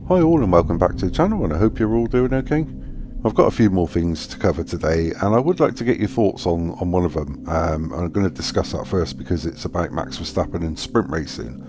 Hi all and welcome back to the channel, and I hope you're all doing okay. I've got a few more things to cover today, and I would like to get your thoughts on one of them. I'm going to discuss that first because it's about Max Verstappen and sprint racing.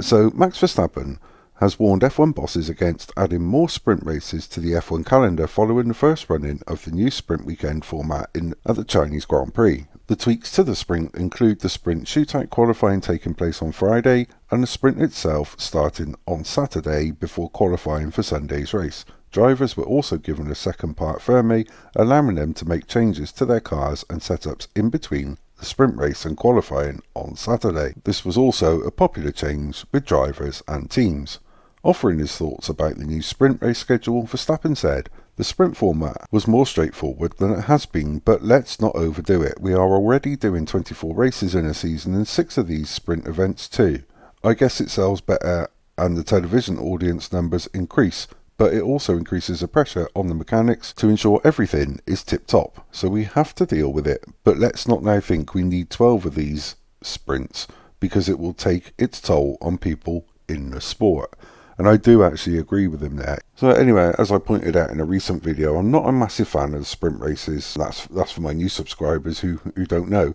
So Max Verstappen has warned F1 bosses against adding more sprint races to the F1 calendar following the first run-in of the new sprint weekend format at the Chinese Grand Prix. The tweaks to the sprint include the sprint shootout qualifying taking place on Friday and the sprint itself starting on Saturday before qualifying for Sunday's race. Drivers were also given a second part Fermi, allowing them to make changes to their cars and setups in between the sprint race and qualifying on Saturday. This was also a popular change with drivers and teams. Offering his thoughts about the new sprint race schedule, Verstappen said, "The sprint format was more straightforward than it has been, but let's not overdo it. We are already doing 24 races in a season and 6 of these sprint events too. I guess it sells better and the television audience numbers increase, but it also increases the pressure on the mechanics to ensure everything is tip-top. So we have to deal with it, but let's not now think we need 12 of these sprints because it will take its toll on people in the sport." And I do actually agree with him there. So anyway, as I pointed out in a recent video, I'm not a massive fan of sprint races. That's for my new subscribers who don't know.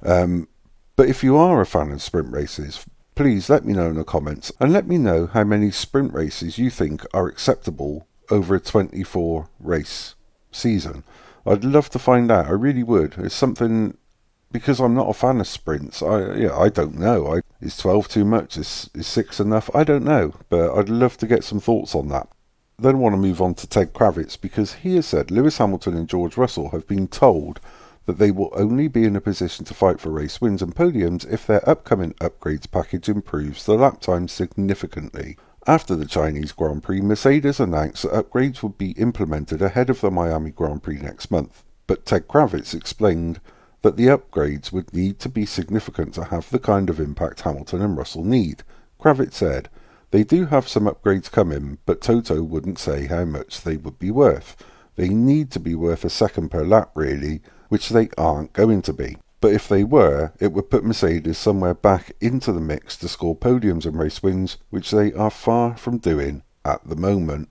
But if you are a fan of sprint races, please let me know in the comments and let me know how many sprint races you think are acceptable over a 24 race season. I'd love to find out. I really would. It's something, because I'm not a fan of sprints. I don't know. Is 12 too much? Is 6 enough? I don't know, but I'd love to get some thoughts on that. Then I want to move on to Ted Kravitz, because he has said Lewis Hamilton and George Russell have been told that they will only be in a position to fight for race wins and podiums if their upcoming upgrades package improves the lap time significantly. After the Chinese Grand Prix, Mercedes announced that upgrades would be implemented ahead of the Miami Grand Prix next month, but Ted Kravitz explained that the upgrades would need to be significant to have the kind of impact Hamilton and Russell need. Kravitz said, "They do have some upgrades coming, but Toto wouldn't say how much they would be worth. They need to be worth a second per lap really, which they aren't going to be. But if they were, it would put Mercedes somewhere back into the mix to score podiums and race wins, which they are far from doing at the moment."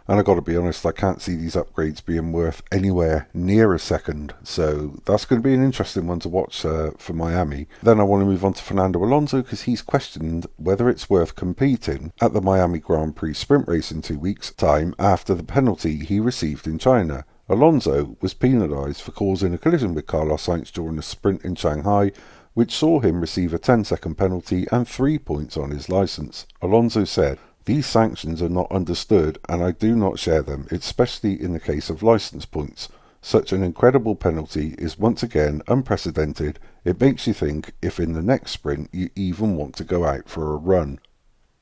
And I got to be honest, I can't see these upgrades being worth anywhere near a second. So that's going to be an interesting one to watch for Miami. Then I want to move on to Fernando Alonso, because he's questioned whether it's worth competing at the Miami Grand Prix sprint race in 2 weeks' time after the penalty he received in China. Alonso was penalised for causing a collision with Carlos Sainz during a sprint in Shanghai, which saw him receive a 10-second penalty and 3 points on his licence. Alonso said, "These sanctions are not understood and I do not share them, especially in the case of licence points. Such an incredible penalty is once again unprecedented. It makes you think if in the next sprint you even want to go out for a run."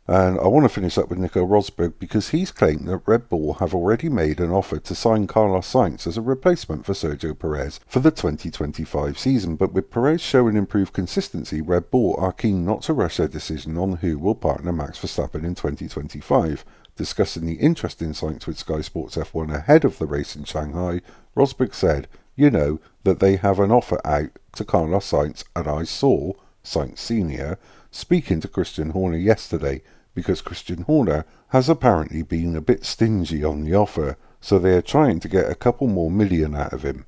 And I want to finish up with Nico Rosberg, because he's claimed that Red Bull have already made an offer to sign Carlos Sainz as a replacement for Sergio Perez for the 2025 season, but with Perez showing improved consistency, Red Bull are keen not to rush their decision on who will partner Max Verstappen in 2025. Discussing the interest in Sainz with Sky Sports F1 ahead of the race in Shanghai, Rosberg said, "You know that they have an offer out to Carlos Sainz, and I saw Sainz Sr. speaking to Christian Horner yesterday, because Christian Horner has apparently been a bit stingy on the offer, so they are trying to get a couple more million out of him."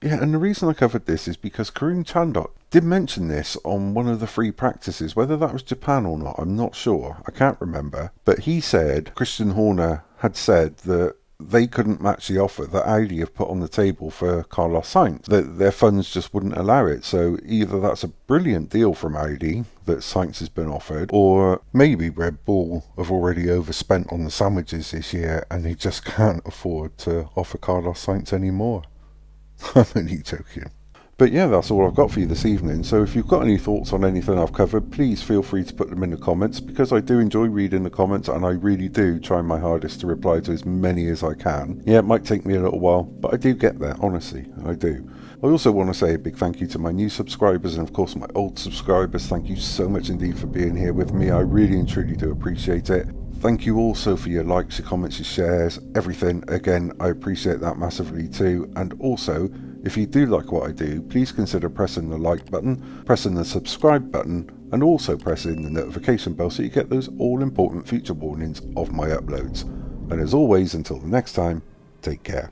Yeah, and the reason I covered this is because Karun Chandok did mention this on one of the free practices, whether that was Japan or not, I'm not sure, I can't remember, but he said Christian Horner had said that they couldn't match the offer that Audi have put on the table for Carlos Sainz, that their funds just wouldn't allow it. So either that's a brilliant deal from Audi that Sainz has been offered, or maybe Red Bull have already overspent on the sandwiches this year and they just can't afford to offer Carlos Sainz anymore. I'm only joking. But yeah, that's all I've got for you this evening. So if you've got any thoughts on anything I've covered, please feel free to put them in the comments, because I do enjoy reading the comments and I really do try my hardest to reply to as many as I can. Yeah, it might take me a little while, but I do get there, honestly, I do. I also want to say a big thank you to my new subscribers and of course my old subscribers. Thank you so much indeed for being here with me. I really and truly do appreciate it. Thank you also for your likes, your comments, your shares, everything. Again, I appreciate that massively too. And also, if you do like what I do, please consider pressing the like button, pressing the subscribe button, and also press in the notification bell so you get those all-important future warnings of my uploads. And as always, until the next time, take care.